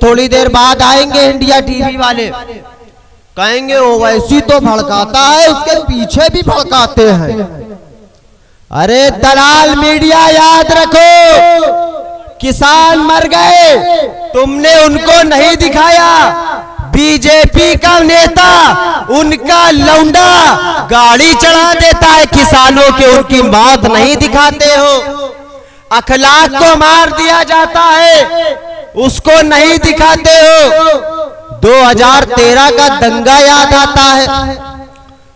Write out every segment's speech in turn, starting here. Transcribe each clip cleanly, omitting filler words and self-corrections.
थोड़ी देर बाद आएंगे इंडिया टीवी वाले, कहेंगे ओवैसी तो भड़काता है, उसके पीछे भी भड़काते हैं। अरे दलाल मीडिया, याद रखो, किसान मर गए, तुमने उनको नहीं दिखाया। बीजेपी का नेता, उनका लौंडा गाड़ी चढ़ा देता है किसानों के, उनकी मौत नहीं दिखाते हो। अखलाक को मार दिया जाता है, उसको नहीं दिखाते हो। 2013 का दंगा याद आता है।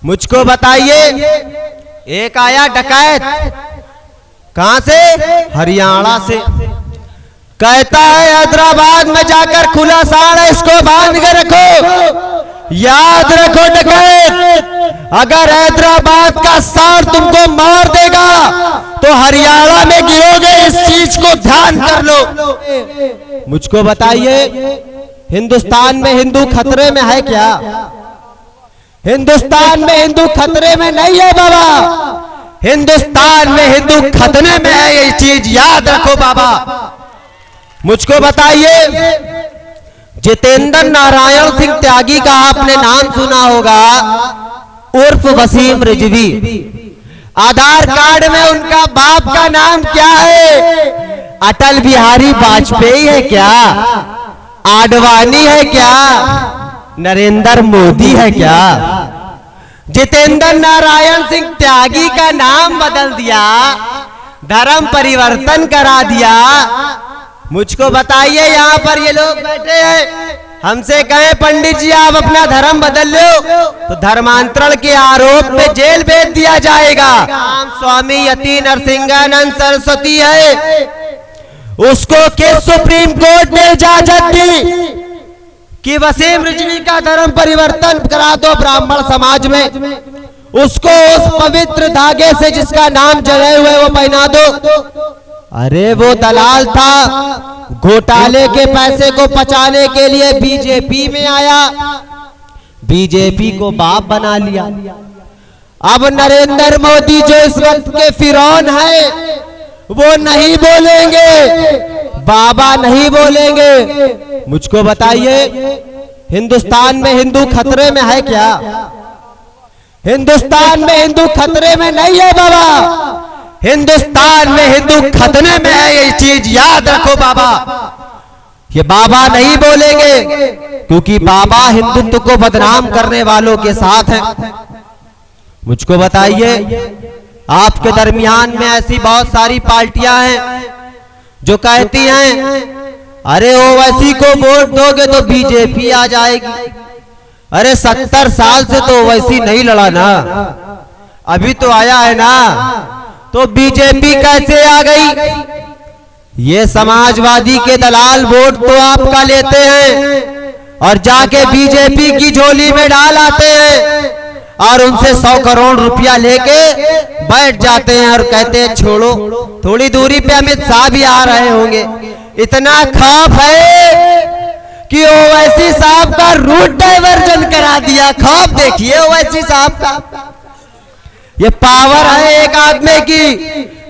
मुझको बताइए, एक आया डकैत, कहां से? हरियाणा से, कहता है हैदराबाद में जाकर खुला साड़ है, इसको बांध के रखो। याद रखो डकैत, अगर हैदराबाद का साड़ तुमको मार देगा तो हरियाणा में गिरोगे, इस चीज को ध्यान कर लो। मुझको बताइए, हिंदुस्तान में हिंदू खतरे में है क्या? हिंदुस्तान में हिंदू खतरे में नहीं है बाबा, हिंदुस्तान में हिंदू खतरे में है, ये चीज याद रखो बाबा। मुझको बताइए, जितेंद्र नारायण सिंह त्यागी का आपने नाम सुना होगा, उर्फ वसीम रिजवी। आधार कार्ड में उनका बाप का नाम क्या है? अटल बिहारी वाजपेयी है क्या? आडवाणी है क्या? नरेंद्र मोदी है क्या? जितेंद्र नारायण सिंह त्यागी का नाम बदल दिया, धर्म परिवर्तन करा दिया। मुझको बताइए, यहाँ पर ये लोग बैठे हैं, हमसे कहें पंडित जी आप अपना धर्म बदल लो तो धर्मांतरण के आरोप में जेल भेज दिया जाएगा। स्वामी यति नरसिंहानंद सरस्वती है, उसको किस सुप्रीम कोर्ट ने इजाजत दी कि वसीम रिजवी का धर्म परिवर्तन करा दो ब्राह्मण समाज में, उसको उस पवित्र धागे से जिसका नाम जड़े हुए वो पहना दो। अरे वो दलाल था, घोटाले के पैसे को पचाने के लिए बीजेपी में आया, बीजेपी को बाप बना लिया। अब नरेंद्र मोदी जो इस वक्त के फिरौन है, वो नहीं बोलेंगे, बाबा नहीं बोलेंगे। मुझको बताइए, हिंदुस्तान में हिंदू खतरे में है क्या? हिंदुस्तान में हिंदू खतरे में नहीं है बाबा, हिंदुस्तान में हिंदू खतरे में है, ये चीज याद रखो बाबा। ये बाबा नहीं बोलेंगे क्योंकि बाबा हिंदुत्व को बदनाम करने वालों के साथ हैं। मुझको बताइए, आपके दरमियान में ऐसी बहुत सारी पार्टियां हैं जो कहती हैं अरे ओवैसी को वोट दोगे तो बीजेपी आ जाएगी। अरे 70 साल से तो ओवैसी नहीं लड़ा ना, अभी तो आया है ना, तो बीजेपी कैसे आ गई? ये समाजवादी के दलाल वोट तो आपका लेते हैं और जाके बीजेपी की झोली में डाल आते हैं और उनसे 100 करोड़ रुपया लेके बैठ जाते हैं और कहते हैं छोड़ो। थोड़ी दूरी पे अमित शाह भी आ रहे होंगे। इतना खौफ है कि ओवैसी साहब का रूट डाइवर्जन करा दिया। खौफ देखिए ओवैसी साहब का। ये पावर है एक आदमी की,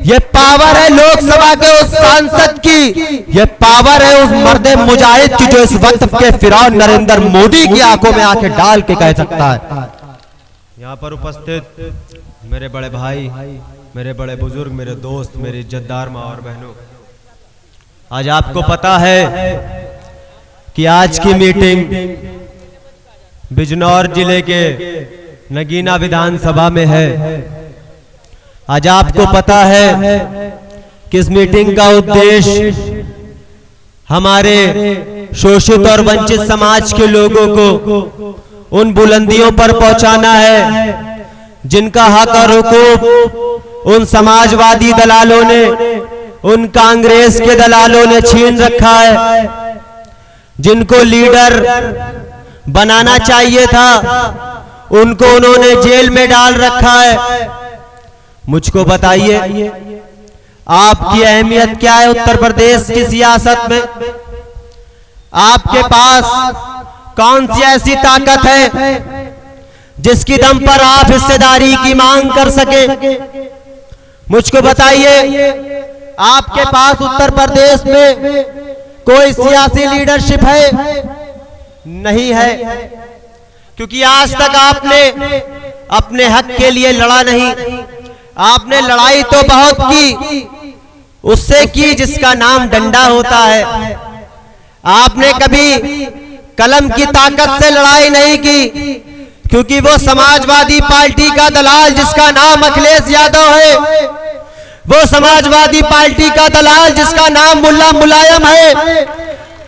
ये पावर है लोकसभा के उस सांसद की, ये पावर है उस मर्दे मुजाहिद की जो इस वक्त के फिरौन नरेंद्र मोदी की आंखों में आंखें डाल के कह सकता है। यहाँ पर उपस्थित मेरे बड़े भाई, मेरे बड़े बुजुर्ग, मेरे दोस्त, मेरे इज्जतदार माँ और बहनों, आज आपको पता है कि आज की मीटिंग बिजनौर जिले के नगीना विधानसभा में है। आज आपको पता है कि इस मीटिंग का उद्देश्य हमारे शोषित और वंचित समाज के लोगों को उन बुलंदियों पर पहुंचाना है जिनका हक और हुकूक उन समाजवादी दलालों ने, उन कांग्रेस के दलालों ने छीन रखा है। जिनको लीडर बनाना चाहिए था उनको उन्होंने जेल में डाल रखा है। मुझको बताइए, आपकी अहमियत क्या है उत्तर प्रदेश की सियासत में? आपके पास कौन सी ऐसी ताकत है जिसकी दम पर आप हिस्सेदारी की मांग कर सके? मुझको बताइए, आपके पास उत्तर प्रदेश में कोई सियासी लीडरशिप है? नहीं है, क्योंकि आज तक आपने अपने हक के लिए लड़ा नहीं। आपने लड़ाई तो बहुत की, उससे की जिसका नाम डंडा होता है। आपने कभी कलम की ताकत से लड़ाई नहीं की, क्योंकि वो समाजवादी पार्टी का दलाल जिसका नाम अखिलेश यादव है, वो समाजवादी पार्टी का दलाल जिसका नाम मुल्ला मुलायम है,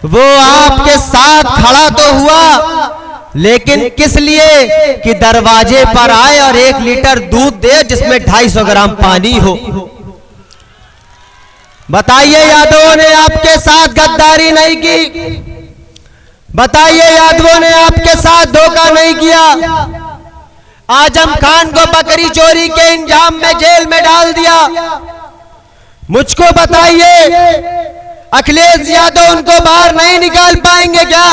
वो आपके साथ खड़ा तो हुआ, लेकिन किस लिए कि दरवाजे पर आए और 1 लीटर दूध दे जिसमें 250 ग्राम पानी हो। बताइए यादवों ने आपके साथ गद्दारी नहीं की? बताइए यादवों ने आपके साथ धोखा नहीं किया? आजम खान को बकरी चोरी के इल्जाम में जेल में डाल दिया। मुझको बताइए, अखिलेश यादव उनको बाहर नहीं निकाल पाएंगे क्या?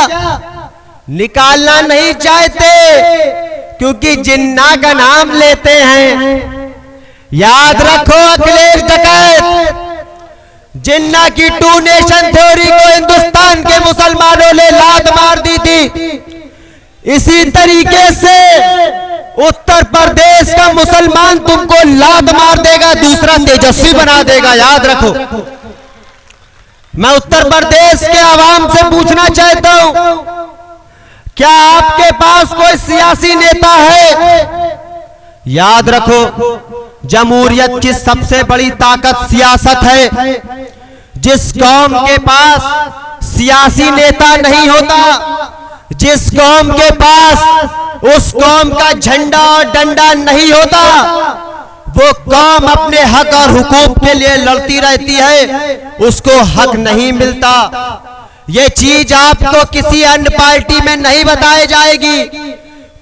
निकालना नहीं चाहते, क्योंकि जिन्ना का नाम लेते हैं। याद रखो, अखिलेश डकैत जिन्ना की 2 नेशन थ्योरी को हिंदुस्तान के मुसलमानों ने लात मार दी थी। इसी तरीके से उत्तर प्रदेश का मुसलमान तुमको लात मार देगा, दूसरा तेजस्वी बना देगा। याद रखो। मैं उत्तर प्रदेश के आवाम से पूछना चाहता हूं, क्या आपके पास कोई सियासी नेता है? याद रखो, जमहूरियत की सबसे बड़ी ताकत सियासत है। जिस कौम के पास सियासी नेता नहीं होता, जिस कौम के पास उस कौम का झंडा और डंडा नहीं होता, वो कौम अपने हक और हुकूक के लिए लड़ती रहती है, उसको हक नहीं मिलता। ये चीज आपको किसी अन्य पार्टी में नहीं बताई जाएगी,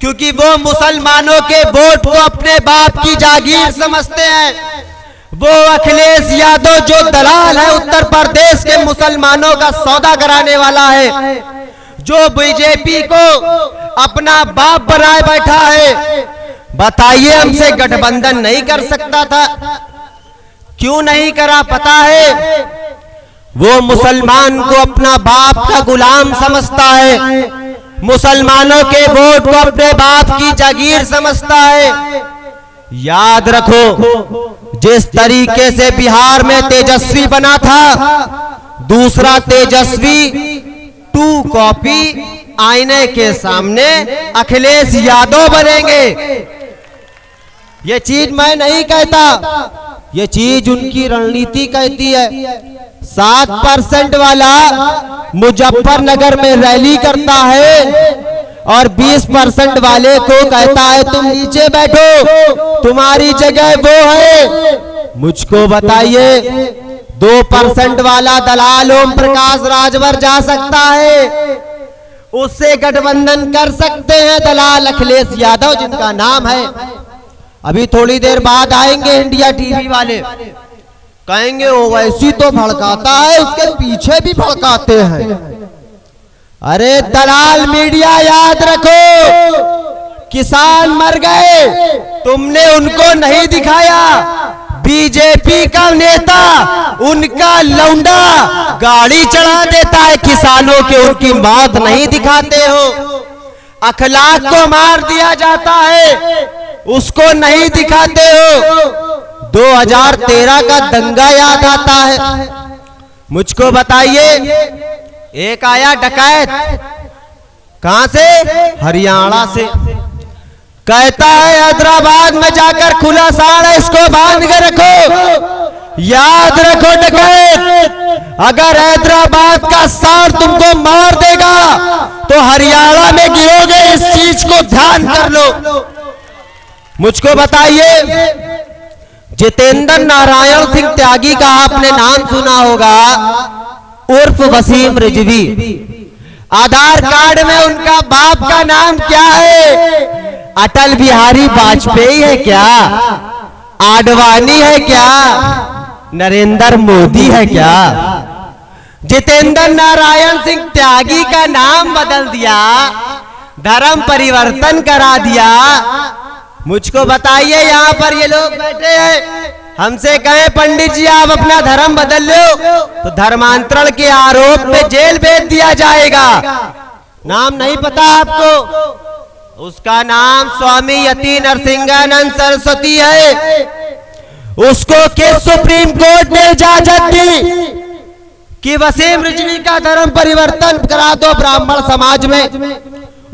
क्योंकि वो मुसलमानों के वोट को अपने बाप की जागीर समझते हैं। वो अखिलेश यादव जो दलाल है, उत्तर प्रदेश के मुसलमानों का सौदा कराने वाला है, जो बीजेपी को अपना बाप बनाए बैठा है। बताइए, हमसे गठबंधन नहीं कर सकता था? क्यों नहीं करा पता है? वो मुसलमान को अपना बाप का गुलाम समझता है, मुसलमानों के वोट को अपने बाप की जागीर समझता है। याद रखो, जिस तरीके से बिहार में तेजस्वी बना था, दूसरा तेजस्वी 2 कॉपी आईने के सामने अखिलेश यादव बनेंगे। ये चीज मैं नहीं कहता, ये चीज उनकी रणनीति कहती है। 7% वाला मुजफ्फरनगर में रैली करता है और 20% वाले को कहता है तुम नीचे बैठो, तुम्हारी जगह वो है। मुझको बताइए, 2% वाला दलाल ओम प्रकाश राजभर जा सकता है, उससे गठबंधन कर सकते हैं दलाल अखिलेश यादव जिनका नाम है। अभी थोड़ी देर बाद आएंगे इंडिया टीवी वाले, कहेंगे ओवैसी तो भड़काता है, उसके पीछे भी भड़काते हैं। अरे दलाल मीडिया, याद रखो, किसान मर गए, तुमने उनको नहीं दिखाया। बीजेपी का नेता, उनका लौंडा गाड़ी चढ़ा देता है किसानों के, उनकी मौत नहीं दिखाते हो। अखलाक को मार दिया जाता है, उसको नहीं दिखाते हो। 2013 का दंगा याद आता है। मुझको बताइए, एक आया डकैत, कहां से? हरियाणा से, कहता है हैदराबाद में जाकर खुला साड़ है, इसको बांध के रखो। याद रखो डकैत, अगर हैदराबाद का साड़ तुमको मार देगा तो हरियाणा में गिरोगे, इस चीज को ध्यान कर लो। मुझको बताइए, जितेंद्र नारायण सिंह त्यागी का आपने नाम सुना होगा, उर्फ वसीम रिजवी। आधार कार्ड में उनका बाप का नाम क्या है? अटल बिहारी वाजपेयी है क्या? आडवाणी है क्या? नरेंद्र मोदी है क्या? जितेंद्र नारायण सिंह त्यागी का नाम बदल दिया, धर्म परिवर्तन करा दिया। मुझको बताइए, यहां पर ये लोग बैठे हैं, हमसे कहे पंडित जी आप अपना धर्म बदल लो तो धर्मांतरण के आरोप में जेल भेज दिया जाएगा। नाम नहीं पता आपको? उसका नाम स्वामी यति नरसिंहानंद सरस्वती है। उसको किस सुप्रीम कोर्ट ने इजाजत दी कि वसीम रिजवी का धर्म परिवर्तन करा दो ब्राह्मण समाज में,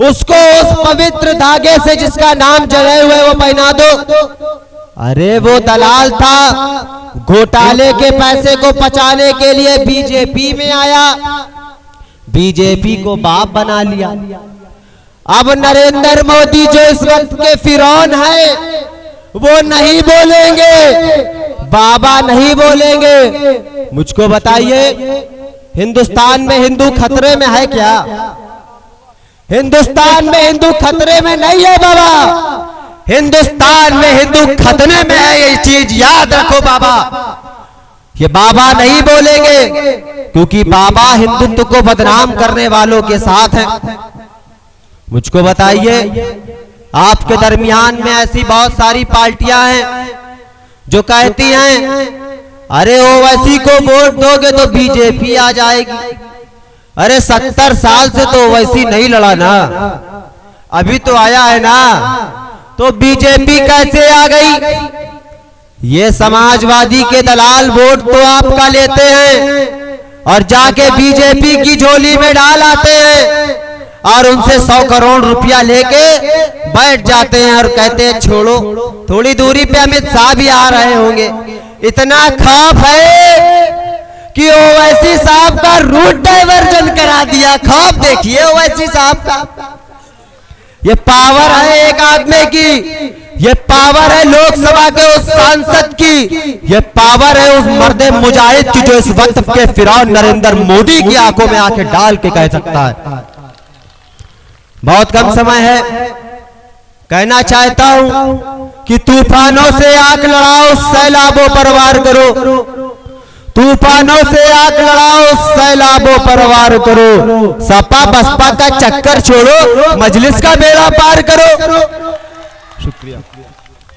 उसको उस पवित्र धागे से जिसका नाम जड़े हुए वो पहना दो। अरे वो दलाल था, घोटाले के पैसे को पचाने के लिए बीजेपी में आया, बीजेपी को बाप बना लिया। अब नरेंद्र मोदी जो इस वक्त के फिरौन है वो नहीं बोलेंगे, बाबा नहीं बोलेंगे। मुझको बताइए हिंदुस्तान में हिंदू खतरे में है क्या? हिंदुस्तान में हिंदू खतरे में नहीं है बाबा, हिंदुस्तान में हिंदू खतरे में है। ये चीज याद रखो बाबा। ये बाबा नहीं बोलेंगे क्योंकि बाबा हिंदुत्व को बदनाम करने वालों के साथ हैं। मुझको बताइए आपके दरमियान में ऐसी बहुत सारी पार्टियां हैं जो कहती हैं अरे ओवैसी को वोट दोगे तो बीजेपी आ जाएगी। अरे 70 साल से तो ओवैसी नहीं लड़ा ना, अभी तो आया है ना, तो बीजेपी कैसे आ गई? ये समाजवादी के दलाल वोट तो आपका लेते हैं और जाके बीजेपी की झोली में डाल आते हैं और उनसे 100 करोड़ रुपया लेके बैठ जाते हैं और कहते हैं छोड़ो। थोड़ी दूरी पे अमित शाह भी आ रहे होंगे। इतना खौफ है कि ओवैसी साहब का रूट डाइवर्जन करा दिया। खौफ देखिए ओवैसी साहब का। ये पावर है एक आदमी की, ये पावर है लोकसभा के उस सांसद की, ये पावर है उस मर्दे मुजाहिद की जो इस वक्त के फिरौन नरेंद्र मोदी की आंखों में आंखें डाल के कह सकता है। बहुत कम समय है, कहना चाहता हूं कि तूफानों से आग लड़ाओ, सैलाबों पर वार करो। तूफानों से आग लड़ाओ, सैलाबों पर वार करो। सपा बसपा का चक्कर छोड़ो, मजलिस का बेड़ा पार करो। शुक्रिया।